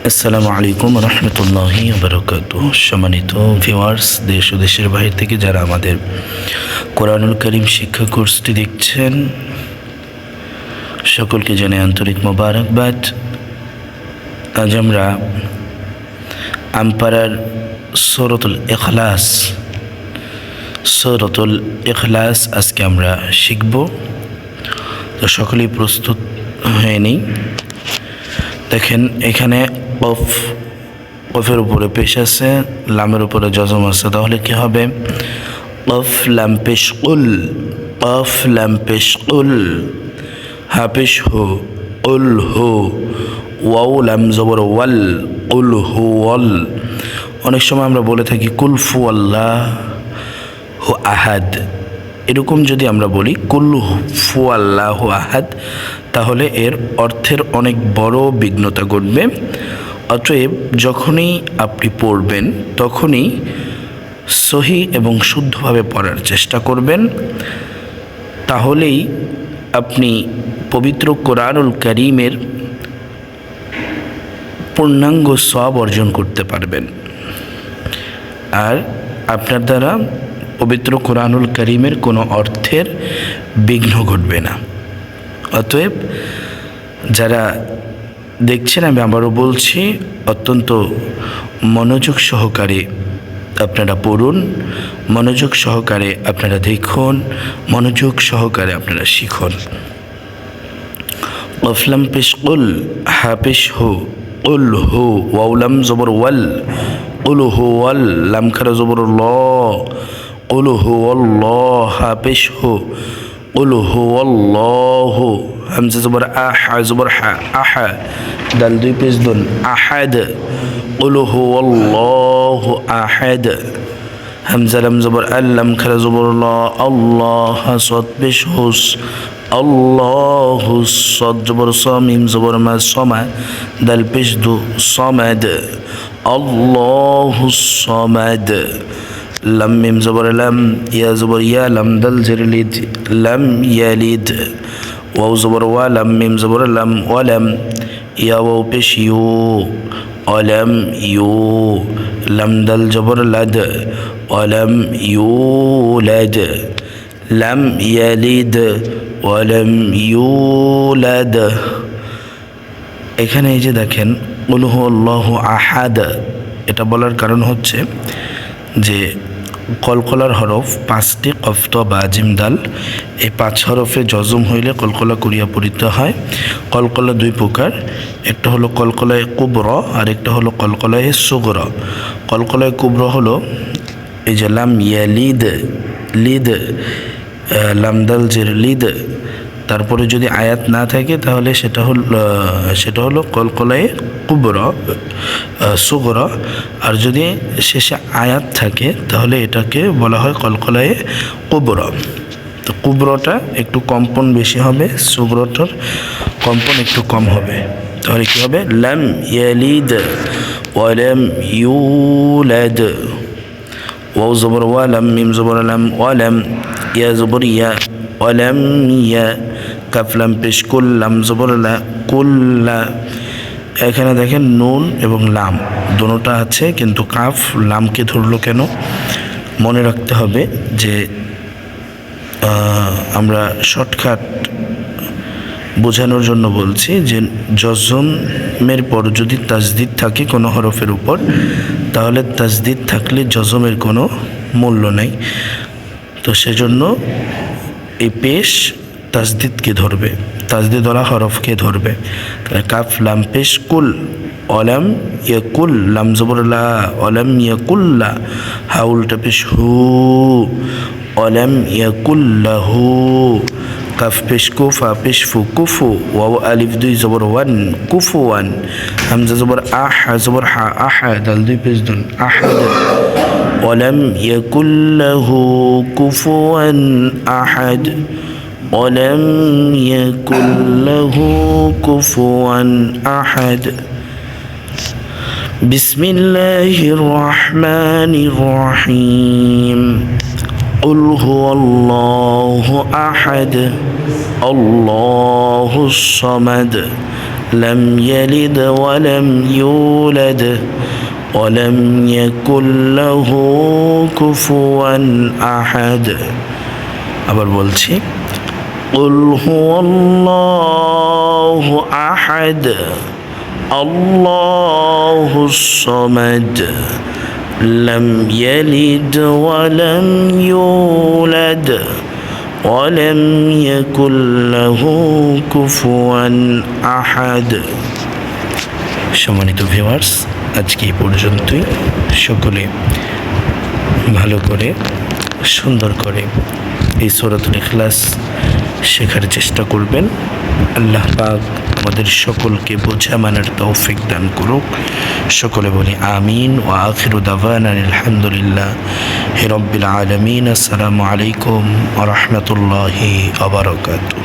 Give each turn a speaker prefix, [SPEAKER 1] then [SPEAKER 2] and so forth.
[SPEAKER 1] আসসালামু আলাইকুম রহমতুল্লাহি বারাকাতুহু। সম্মানিত ভিউয়ার্স, দেশ ও দেশের বাইরে থেকে যারা আমাদের কোরআনুল কারীম শিক্ষা কোর্সটি দেখছেন, সকলকে জানাই আন্তরিক মোবারকবাদ। আজ আমরা আমপারার সূরাতুল ইখলাস আজকে আমরা শিখব। তো সকলেই প্রস্তুত হয়ে নিই। দেখেন, এখানে কফের উপরে পেশ আছে, লামের উপরে জজম আছে, তাহলে কি হবে? কফ লাম পেশ কুল, কফ লাম পেশ কুল, হা পেশ হু, উল হু, ওয়াও লাম জবর ওয়াল, উল হু ওয়াল। অনেক সময় আমরা বলে থাকি কুল ফু আল্লাহ হু আহাদ। এরকম যদি আমরা বলি কুল ফু আল্লাহ আহাদ, তাহলে এর অর্থের অনেক বড় বিঘ্নতা ঘটবে। অতএব যখনই আপনি পড়বেন তখনই সহি এবং শুদ্ধভাবে পড়ার চেষ্টা করবেন, তাহলেই আপনি পবিত্র কোরআনুল কারীমের পূর্ণাঙ্গ সওয়াব অর্জন করতে পারবেন, আর আপনার দ্বারা পবিত্র কোরআনুল কারীমের কোনো অর্থের বিঘ্ন ঘটবে না। অতএব যারা দেখছেন, আমি আবারও বলছি, অত্যন্ত মনোযোগ সহকারে আপনারা পড়ুন, মনোযোগ সহকারে আপনারা দেখুন, মনোযোগ সহকারে আপনারা শিখুন। কফলাম পেশ কুল, হা পেশ হু, উল হু, ওয়াউলাম জবর ওয়াল, উল হু ওয়াল, লাম খারা জবর ল, উল হু আল্লাহ, হা পেশ হু, উল হু আল্লাহ, হামজা জবর আহা জবর হা, আহা, দাল দুই পেশ দুন, আহাদ, উল হু আল্লাহ আহাদ, হামজা লাম জবর আল, লাম খারা জবর ল, আল্লাহ, সদ পেশ হুস, আল্লাহ, সদ জবর স, মিম জবর মা, সমা, দাল পেশ দু, সমাদ, আল্লাহ সমাদ, লাম মিম জবর লাম, ইয়া জবর ইয়া, লাম দাল জের লিদ, লাম ইয়ালিদ, ওয়াও জবর ওয়া, লাম মিম জবর লাম, ওয়ালাম, ইয়া ওয়াও পেশ ইউ, ওয়ালাম ইউ, লাম দাল জবর লাদ, ওয়ালাম ইউলাদ, লাম ইয়ালিদ, ওয়ালাম ইউলাদ। এখানে এই যে দেখেন কুল হু আল্লাহু আহাদ, এটা বলার কারণ হচ্ছে যে কলকলার হরফ পাঁচটি, কফ ত বা জিম দাল, এই 5 হরফে জজম হইলে কলকলা করিয়া পড়িত হয়। কলকলা দুই প্রকার, একটা হলো কলকলায় কুবর আর একটা হলো কলকলায় সুগর। কলকলায় কুবর হলো এই যে লাম ইয়ালিদ, লিদ, লাম দাল জের লিদ, তারপরে যদি আয়াত না থাকে তাহলে সেটা হলো কলকলায়ে কুবর সুগর, আর যদি শেষে আয়াত থাকে তাহলে এটাকে বলা হয় কলকলায়ে কুবর। তো কুবরটা একটু কম্পন বেশি হবে, সুগরটার কম্পন একটু কম হবে। তাহলে কী হবে? লাম ইয়ালিদ ওয়ালাম ইউলাদ, ওয়াও জবর ওয়া, লাম মিম জবর লাম, ওয়ালাম, ইয়া জবর ইয়া, ওয়ালাম ইয়া, কাফ লাম পেশ কুল, লাম জবর লা, কুল্লা। এখানে দেখেন নুন এবং লাম দুটোটা আছে, কিন্তু কাফ লামকে ধরলো কেন? মনে রাখতে হবে যে আমরা শর্টকাট বোঝানোর জন্য বলছি যে জজমের পর যদি তাজদিদ থাকে কোনো হরফের উপর, তাহলে তাজদিদ থাকলে জজমের কোনো মূল্য নেই। তো সেজন্য এই পেশ তাজদিদকে ধরবে, তাজদিদ ওলা হরফকে ধরবে। তাহলে কাফ লাম পেশ কুল, অলাম ইয়াকুল, লাম জবর লা, অলাম ইয়াকুল্লা, হা উল্টা পেশ হু, অলাম ইয়াকুল্লাহু, কাফ পেশ কুফ, হা পেশ ফু, কুফু, ওয়াও আলিফ দুই জবর ওয়ান, কুফুয়ান, হামজা জবর আহ, হা জবর হা, আহা, দাল দুই পেশ দুন, আহাদ, ওয়ালাম ইয়াকুল্লাহু কুফুয়ান আহাদ, ولم يكن له كفوا أحد. بسم الله الرحمن الرحيم. قل هو الله أحد الله الصمد لم يلد ولم يولد ولم يكن له كفوا أحد আবার বলছি قل هو الله أحد الله الصمد لم يلد ولم يولد ولم يكن له كفوا أحد সম্মানিত ভিউয়ার্স আজকে এই পর্যন্তই সকলে ভালো করে সুন্দর করে এই সূরাতুল ইখলাস শেখার চেষ্টা করবেন। আল্লাহ পাক আমাদের সকলকে বোঝা মানার তৌফিক দান করুক। সকলে বলি আমিন। ওয়া আখিরু দাওয়ানা আলহামদুলিল্লাহি রাব্বিল আলামিন। আসসালামু আলাইকুম ওয়া রাহমাতুল্লাহি ওয়া বারাকাতুহু।